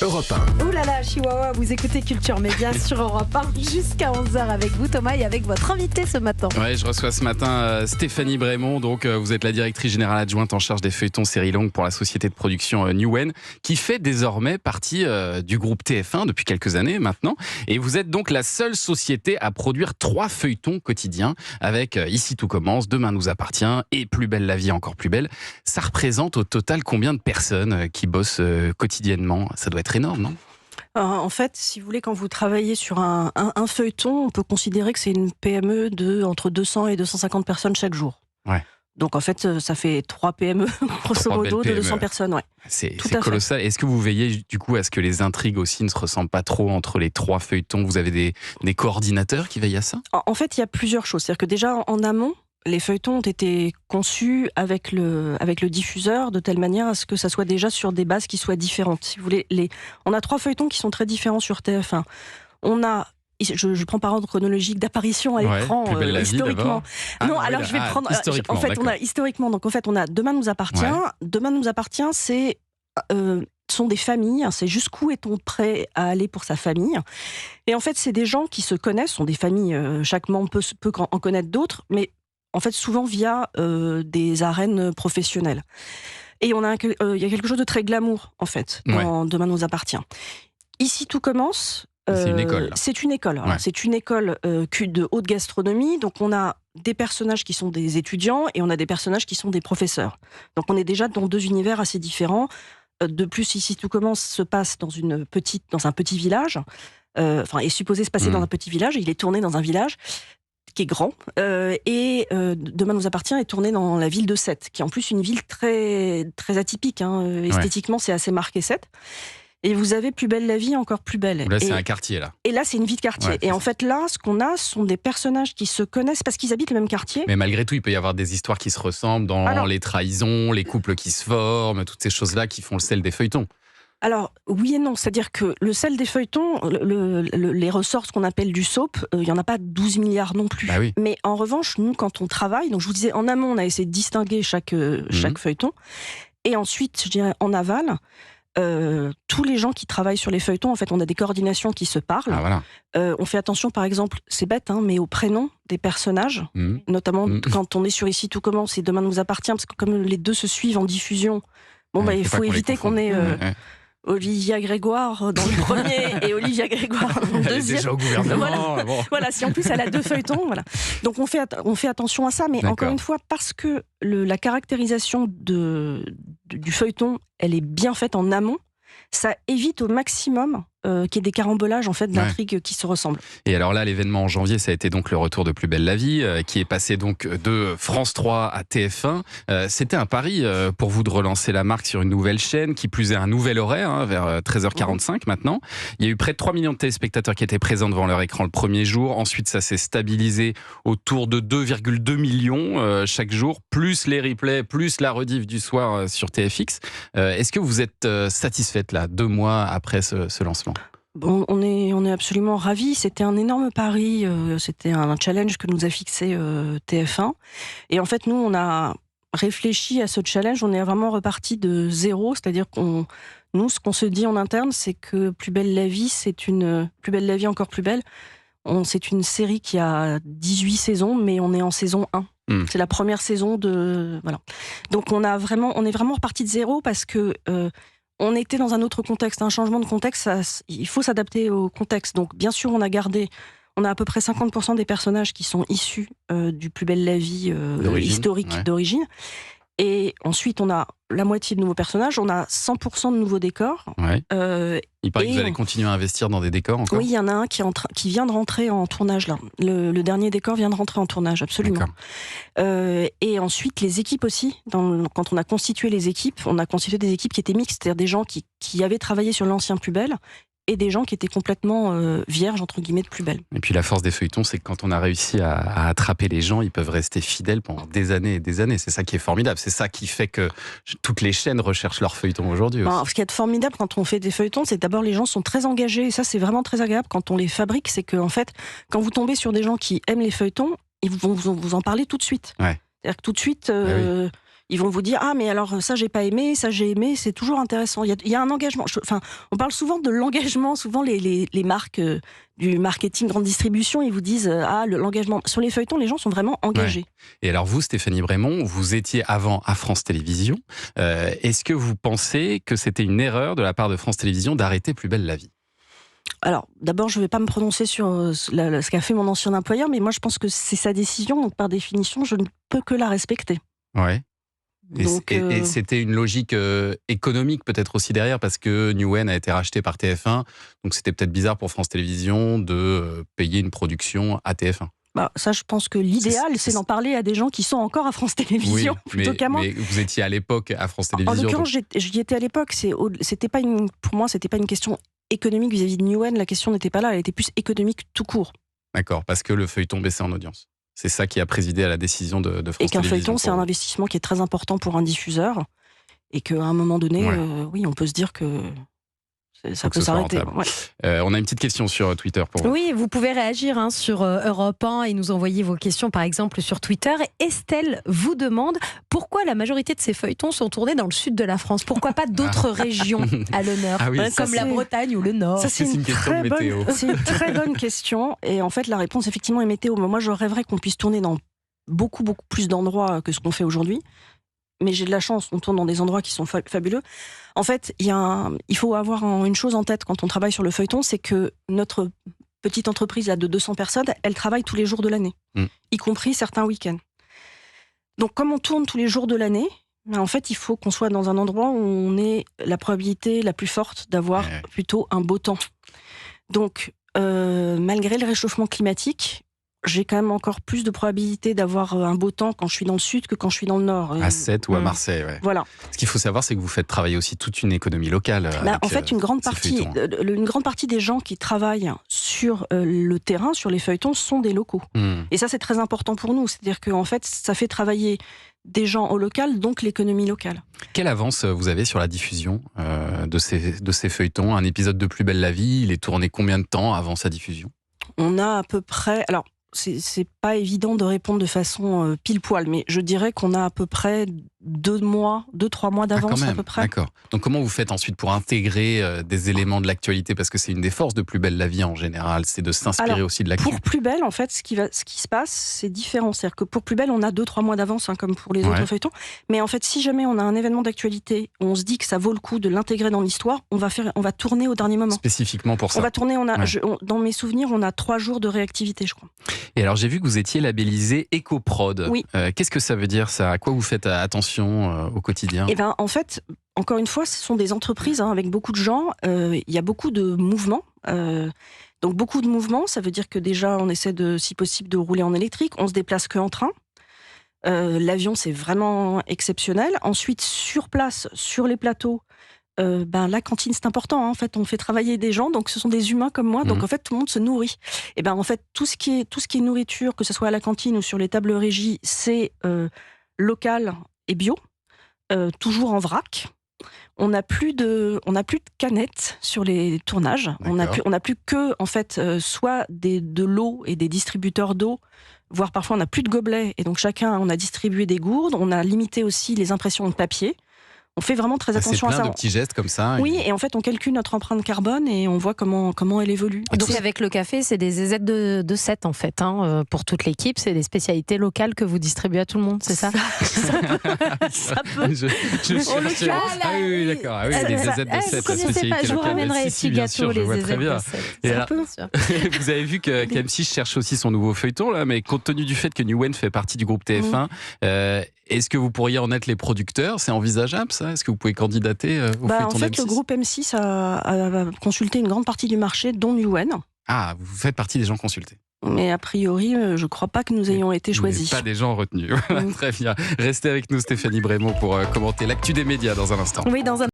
Europe 1. Ouh là là, Chihuahua, vous écoutez Culture Média sur Europe 1 jusqu'à 11h avec vous Thomas et avec votre invité ce matin. Ouais, je reçois ce matin Stéphanie Brémond, donc vous êtes la directrice générale adjointe en charge des feuilletons séries longues pour la société de production Newen, qui fait désormais partie du groupe TF1 depuis quelques années maintenant. Et vous êtes donc la seule société à produire 3 feuilletons quotidiens avec Ici tout commence, Demain nous appartient et Plus belle la vie encore plus belle. Ça représente au total combien de personnes qui bossent quotidiennement? Ça doit être énorme, non? En fait, si vous voulez, quand vous travaillez sur un feuilleton, on peut considérer que c'est une PME de entre 200 et 250 personnes chaque jour. Ouais. Donc en fait, ça fait 3 PME, grosso modo, de 200 personnes. Ouais. C'est colossal. Est-ce que vous veillez du coup à ce que les intrigues aussi ne se ressemblent pas trop entre les 3 feuilletons? Vous avez des coordinateurs qui veillent à ça? En fait, il y a plusieurs choses. C'est-à-dire que déjà, en amont, les feuilletons ont été conçus avec le diffuseur de telle manière à ce que ça soit déjà sur des bases qui soient différentes. Si vous voulez, on a 3 feuilletons qui sont très différents sur TF1. On a, je prends par ordre chronologique d'apparition à l'écran, Plus belle la vie, historiquement. Je vais prendre historiquement. En fait, on a historiquement. Donc en fait, on a Demain nous appartient. Ouais. Demain nous appartient, sont des familles, c'est jusqu'où est-on prêt à aller pour sa famille. Et en fait, c'est des gens qui se connaissent, sont des familles, chaque membre peut en connaître d'autres, mais en fait souvent via des arènes professionnelles. Et il y a quelque chose de très glamour, en fait, dans Demain nous appartient. Ici tout commence. C'est une école. C'est une école. Ouais. C'est une école de haute gastronomie. Donc on a des personnages qui sont des étudiants et on a des personnages qui sont des professeurs. Donc on est déjà dans 2 univers assez différents. De plus, Ici tout commence se passe dans un petit village. Est supposé se passer dans un petit village. Il est tourné dans un village qui est grand, Demain nous appartient est tourné dans la ville de Sète, qui est en plus une ville très, très atypique. Esthétiquement, c'est assez marqué Sète. Et vous avez Plus belle la vie, encore plus belle. Là, c'est un quartier, là. Et là, c'est une vie de quartier. Ouais, et en fait, là, ce qu'on a, ce sont des personnages qui se connaissent parce qu'ils habitent le même quartier. Mais malgré tout, il peut y avoir des histoires qui se ressemblent dans les trahisons, les couples qui se forment, toutes ces choses-là qui font le sel des feuilletons. Alors, oui et non. C'est-à-dire que le sel des feuilletons, les ressorts, ce qu'on appelle du soap, il n'y en a pas 12 milliards non plus. Bah oui. Mais en revanche, nous, quand on travaille, donc je vous disais, en amont, on a essayé de distinguer chaque feuilleton. Et ensuite, je dirais, en aval, tous les gens qui travaillent sur les feuilletons, en fait, on a des coordinations qui se parlent. Ah, voilà. On fait attention, par exemple, c'est bête, mais au prénom des personnages, notamment quand on est sur Ici tout commence et Demain nous appartient, parce que comme les deux se suivent en diffusion, il faut éviter qu'on ait... Olivia Grégoire dans le premier et Olivia Grégoire dans le deuxième. Elle est déjà au gouvernement. Voilà, si en plus elle a 2 feuilletons, voilà. Donc on fait attention à ça, mais encore une fois, parce que la caractérisation du feuilleton, elle est bien faite en amont, ça évite au maximum qu'il y ait des carambolages en fait d'intrigues qui se ressemblent. Et alors là, l'événement en janvier, ça a été donc le retour de Plus belle la vie, qui est passé donc de France 3 à TF1. C'était un pari pour vous de relancer la marque sur une nouvelle chaîne, qui plus est un nouvel horaire, vers 13h45 maintenant. Il y a eu près de 3 millions de téléspectateurs qui étaient présents devant leur écran le premier jour. Ensuite, ça s'est stabilisé autour de 2,2 millions chaque jour, plus les replays, plus la rediff du soir sur TFX. Est-ce que vous êtes satisfaite là, 2 mois après ce lancement? Bon, on est absolument ravis. C'était un énorme pari, c'était un challenge que nous a fixé TF1. Et en fait, nous, on a réfléchi à ce challenge, on est vraiment reparti de zéro, c'est-à-dire ce qu'on se dit en interne, c'est que Plus belle la vie, Plus belle la vie, encore plus belle. C'est une série qui a 18 saisons, mais on est en saison 1. C'est la première saison voilà. Donc on est vraiment reparti de zéro parce que on était dans un autre contexte, un changement de contexte, il faut s'adapter au contexte. Donc bien sûr, on a à peu près 50% des personnages qui sont issus du Plus belle la vie historique d'origine. Et ensuite, on a la moitié de nouveaux personnages, on a 100% de nouveaux décors. Ouais. Il paraît que vous allez continuer à investir dans des décors encore. Oui, il y en a un qui vient de rentrer en tournage là. Le dernier décor vient de rentrer en tournage, absolument. Et ensuite, les équipes aussi. Quand on a constitué les équipes, on a constitué des équipes qui étaient mixtes, c'est-à-dire des gens qui avaient travaillé sur l'ancien Plus belle et des gens qui étaient complètement vierges, entre guillemets, de Plus belle. Et puis la force des feuilletons, c'est que quand on a réussi à attraper les gens, ils peuvent rester fidèles pendant des années et des années. C'est ça qui est formidable. C'est ça qui fait que toutes les chaînes recherchent leurs feuilletons aujourd'hui. Ce qui est formidable quand on fait des feuilletons, c'est que d'abord les gens sont très engagés. Et ça, c'est vraiment très agréable quand on les fabrique. C'est que, en fait, quand vous tombez sur des gens qui aiment les feuilletons, ils vont vous en parler tout de suite. Ouais. C'est-à-dire que tout de suite... Ils vont vous dire « Ah, mais alors ça, j'ai pas aimé, ça, j'ai aimé », c'est toujours intéressant. Il y a un engagement. On parle souvent de l'engagement, souvent les marques du marketing grande distribution, ils vous disent « Ah, l'engagement ». Sur les feuilletons, les gens sont vraiment engagés. Ouais. Et alors vous, Stéphanie Brémond, vous étiez avant à France Télévisions. Est-ce que vous pensez que c'était une erreur de la part de France Télévisions d'arrêter Plus belle la vie ? Alors, d'abord, je ne vais pas me prononcer sur ce qu'a fait mon ancien employeur, mais moi, je pense que c'est sa décision, donc par définition, je ne peux que la respecter. Ouais. Donc, et c'était une logique économique peut-être aussi derrière, parce que Newen a été racheté par TF1, donc c'était peut-être bizarre pour France Télévisions de payer une production à TF1. Bah, ça, je pense que l'idéal, c'est d'en parler à des gens qui sont encore à France Télévisions, plutôt qu'à moi. Mais vous étiez à l'époque à France Télévisions. En l'occurrence, j'y étais à l'époque. Pour moi, c'était pas une question économique vis-à-vis de Newen. La question n'était pas là, elle était plus économique tout court. D'accord, parce que le feuilleton baissait en audience. C'est ça qui a présidé à la décision de France Télévisions. Et qu'un feuilleton, c'est un investissement qui est très important pour un diffuseur. Et qu'à un moment donné, oui, on peut se dire que ça peut s'arrêter. Ouais. On a une petite question sur Twitter pour vous. Oui, vous pouvez réagir sur Europe 1 et nous envoyer vos questions, par exemple, sur Twitter. Estelle vous demande pourquoi la majorité de ces feuilletons sont tournés dans le sud de la France. Pourquoi pas d'autres régions à l'honneur, comme la Bretagne ou le Nord? Ça, c'est une très bonne question. Et en fait, la réponse, effectivement, est météo. Mais moi, je rêverais qu'on puisse tourner dans beaucoup plus d'endroits que ce qu'on fait aujourd'hui. Mais j'ai de la chance, on tourne dans des endroits qui sont fabuleux. En fait, il faut avoir une chose en tête quand on travaille sur le feuilleton, c'est que notre petite entreprise là, de 200 personnes, elle travaille tous les jours de l'année, y compris certains week-ends. Donc, comme on tourne tous les jours de l'année, en fait, il faut qu'on soit dans un endroit où on ait la probabilité la plus forte d'avoir plutôt un beau temps. Donc, malgré le réchauffement climatique, j'ai quand même encore plus de probabilité d'avoir un beau temps quand je suis dans le sud que quand je suis dans le nord. À Sète ou à Marseille, ouais. Voilà. Ce qu'il faut savoir, c'est que vous faites travailler aussi toute une économie locale. En fait, une grande partie des gens qui travaillent sur le terrain, sur les feuilletons, sont des locaux. Et ça, c'est très important pour nous. C'est-à-dire qu'en fait, ça fait travailler des gens au local, donc l'économie locale. Quelle avance vous avez sur la diffusion de ces feuilletons? Un épisode de Plus belle la vie, il est tourné combien de temps avant sa diffusion? On a à peu près... Alors, c'est pas évident de répondre de façon pile-poil, mais je dirais qu'on a à peu près 2-3 mois d'avance à peu près. D'accord. Donc comment vous faites ensuite pour intégrer des éléments de l'actualité? Parce que c'est une des forces de Plus belle la vie en général, c'est de s'inspirer aussi de l'actu. Pour Plus belle, en fait, ce qui se passe, c'est différent. C'est-à-dire que pour Plus belle, on a 2-3 mois d'avance, comme pour les autres feuilletons. Mais en fait, si jamais on a un événement d'actualité, on se dit que ça vaut le coup de l'intégrer dans l'histoire, on va tourner au dernier moment. Spécifiquement pour ça. On va tourner, dans mes souvenirs, on a 3 jours de réactivité, je crois. Et alors, j'ai vu que vous étiez labellisé Ecoprod. Oui. Qu'est-ce que ça veut dire, ça? À quoi vous faites attention au quotidien? Eh ben, en fait, encore une fois, ce sont des entreprises avec beaucoup de gens. Il y a beaucoup de mouvements. Donc, beaucoup de mouvements, ça veut dire que déjà, on essaie si possible, de rouler en électrique. On se déplace qu'en train. L'avion, c'est vraiment exceptionnel. Ensuite, sur place, sur les plateaux, la cantine, c'est important. En fait, on fait travailler des gens, donc ce sont des humains comme moi. Donc en fait, tout le monde se nourrit. Et en fait, tout ce qui est nourriture, que ce soit à la cantine ou sur les tables régies, c'est local et bio, toujours en vrac. On n'a plus de canettes sur les tournages. On n'a plus que en fait soit de l'eau et des distributeurs d'eau, voire parfois on n'a plus de gobelets. Et donc on a distribué des gourdes. On a limité aussi les impressions de papier. On fait vraiment très attention à ça. C'est plein de petits gestes comme ça. Oui, et en fait, on calcule notre empreinte carbone et on voit comment elle évolue. Donc, avec le café, c'est des ZZ de 7, en fait. Pour toute l'équipe, c'est des spécialités locales que vous distribuez à tout le monde, c'est ça? Ça peut. Je cherche. Ah oui, d'accord. Ah oui, les ZZ de 7, la spécialité locale. Je vous ramènerai les petits gâteaux, les ZZ de 7. Et alors, vous avez vu que KM6 cherche aussi son nouveau feuilleton, là, mais compte tenu du fait que Newen fait partie du groupe TF1, est-ce que vous pourriez en être les producteurs? C'est envisageable, ça? Est-ce que vous pouvez candidater au feuilleton En fait, M6? le groupe M6 a consulté une grande partie du marché, dont Newen. Ah, vous faites partie des gens consultés. Mais a priori, je ne crois pas que nous ayons été choisis. Pas des gens retenus. Très bien. Restez avec nous, Stéphanie Brémond, pour commenter l'actu des médias dans un instant. Oui, dans un